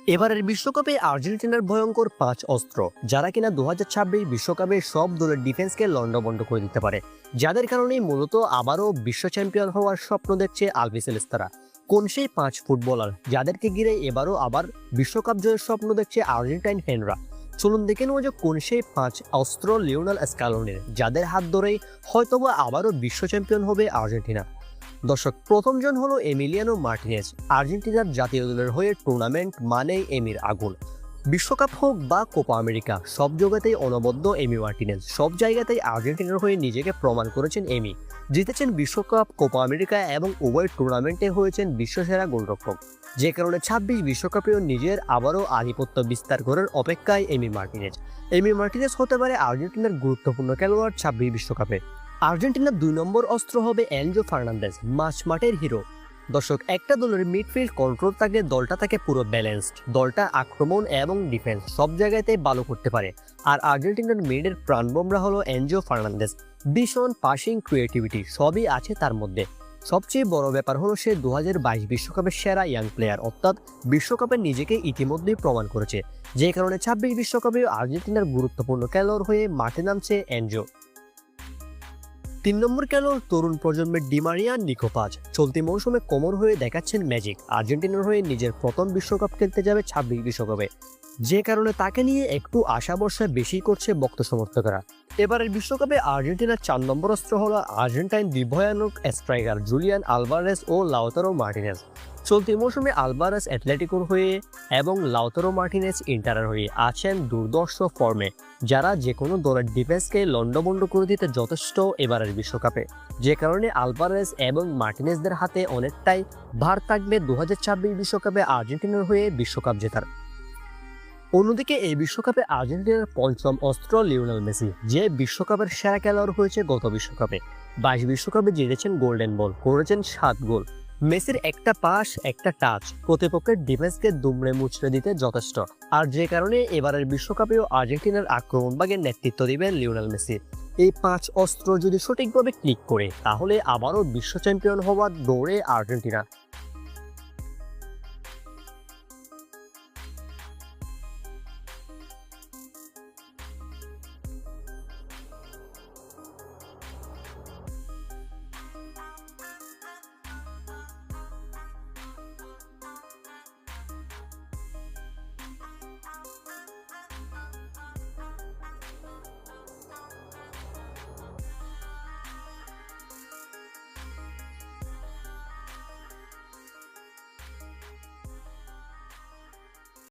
এবারের বিশ্বকাপে আর্জেন্টিনার ভয়ঙ্কর ৫ অস্ত্র, যারা কিনা ২০২৬ বিশ্বকাপে সব দলের ডিফেন্সকে লন্ডভন্ড করে দিতে পারে, যাদের কারণেই মূলত আবারও বিশ্ব চ্যাম্পিয়ন হওয়ার স্বপ্ন দেখছে আলবিসেলেস্তারা। কোন সেই ৫ ফুটবলার যাদেরকে ঘিরে এবারও আবার বিশ্বকাপ জয়ের স্বপ্ন দেখছে আর্জেন্টাইন ফ্যানরা? চলুন দেখে নেওয়া যাক কোন সেই ৫ অস্ত্র লিওনেল স্ক্যালোনির, যাদের হাত ধরেই হয়তোবা আবারও বিশ্ব চ্যাম্পিয়ন হবে আর্জেন্টিনা। দর্শক, প্রথমজন হলো এমিলিয়ানো মার্টিনেজ। আর্জেন্টিনার জাতীয় দলের হয়ে টুর্নামেন্ট মানেই এমির আগুন। বিশ্বকাপ হোক বা কোপা আমেরিকা, সব জায়গাতেই অনবদ্য এমি মার্টিনেজ। সব জায়গাতেই আর্জেন্টিনার হয়ে নিজেকে প্রমাণ করেছেন এমি। জিতেছেন বিশ্বকাপ, কোপা আমেরিকা এবং উভয় টুর্নামেন্টে হয়েছেন বিশ্বসেরা গোলরক্ষক, যে কারণে ২৬ বিশ্বকাপেও নিজের আবারও আধিপত্য বিস্তার করার অপেক্ষায় এমি মার্টিনেজ। এমি মার্টিনেজ হতে পারে আর্জেন্টিনার গুরুত্বপূর্ণ খেলোয়াড় ২৬ বিশ্বকাপে। আর্জেন্টিনার ২ নম্বর অস্ত্র হবে এনজো ফার্নান্দেজ, মাঠের হিরো। দর্শক, একটা দলের মিডফিল্ড কন্ট্রোল থাকলে দলটা থাকে পুরো ব্যালেন্সড। দলটা আক্রমণ এবং ডিফেন্স সব জায়গাতেই ভালো করতে পারে। আর আর্জেন্টিনার মিডের প্রাণবোমরা হলো এনজো ফার্নান্দেজ। ভীষণ পাসিং, ক্রিয়েটিভিটি সবই আছে তার মধ্যে। সবচেয়ে বড় ব্যাপার হলো সে ২০২২ বিশ্বকাপের সেরা ইয়াং প্লেয়ার, অর্থাৎ বিশ্বকাপে নিজেকে ইতিমধ্যেই প্রমাণ করেছে, যে কারণে ২৬ বিশ্বকাপে আর্জেন্টিনার গুরুত্বপূর্ণ খেলোয়াড় হয়ে মাঠে নামছে এনজো। ৩ নম্বর খেলোয়াড় তরুণ প্রজন্মের ডিমারিয়া নিকো পাজ। চলতি মৌসুমে কোমর হয়ে দেখাচ্ছেন ম্যাজিক। আর্জেন্টিনার হয়ে নিজের প্রথম বিশ্বকাপ খেলতে যাবে ২৬ বিশ্বকাপে, যে কারণে তাকে নিয়ে একটু আশা ভরসা বেশি করছে ভক্ত সমর্থকরা। এবারের বিশ্বকাপে আর্জেন্টিনার ৪ নম্বর অস্ত্র হলো আর্জেন্টাইন দুই ভয়ানক স্ট্রাইকার জুলিয়ান আলভারেজ ও লাউতারো মার্টিনেজ। চলতি মৌসুমে আলভারেজ অ্যাটলেটিকোর হয়ে এবং লাউতারো মার্টিনেজ ইন্টারের হয়ে আছেন দুর্ধর্ষ ফর্মে, যারা যে কোনো দলের ডিফেন্সকে লন্ডভন্ড করে দিতে যথেষ্ট এবারের বিশ্বকাপে, যে কারণে আলভারেজ এবং মার্টিনেজদের হাতে অনেকটাই ভার থাকবে ২০২৬ বিশ্বকাপে আর্জেন্টিনার হয়ে বিশ্বকাপ জেতার। অন্যদিকে এই বিশ্বকাপে আর্জেন্টিনার ৫ম অস্ত্র লিওনেল মেসি, যে বিশ্বকাপের সেরা খেলোয়াড় হয়েছে গত বিশ্বকাপে। ২২ বিশ্বকাপে জিতেছেন গোল্ডেন বল, করেছেন ৭ গোল। মেসির একটা পাস, একটা টাচ প্রতিপক্ষের ডিফেন্সকে দুমড়ে মুচড়ে দিতে যথেষ্ট। আর যে কারণে এবারের বিশ্বকাপেও আর্জেন্টিনার আক্রমণভাগের নেতৃত্ব দিবেন লিওনেল মেসি। এই ৫ অস্ত্র যদি সঠিকভাবে ক্লিক করে, তাহলে আবারও বিশ্ব চ্যাম্পিয়ন হওয়ার দৌড়ে আর্জেন্টিনা।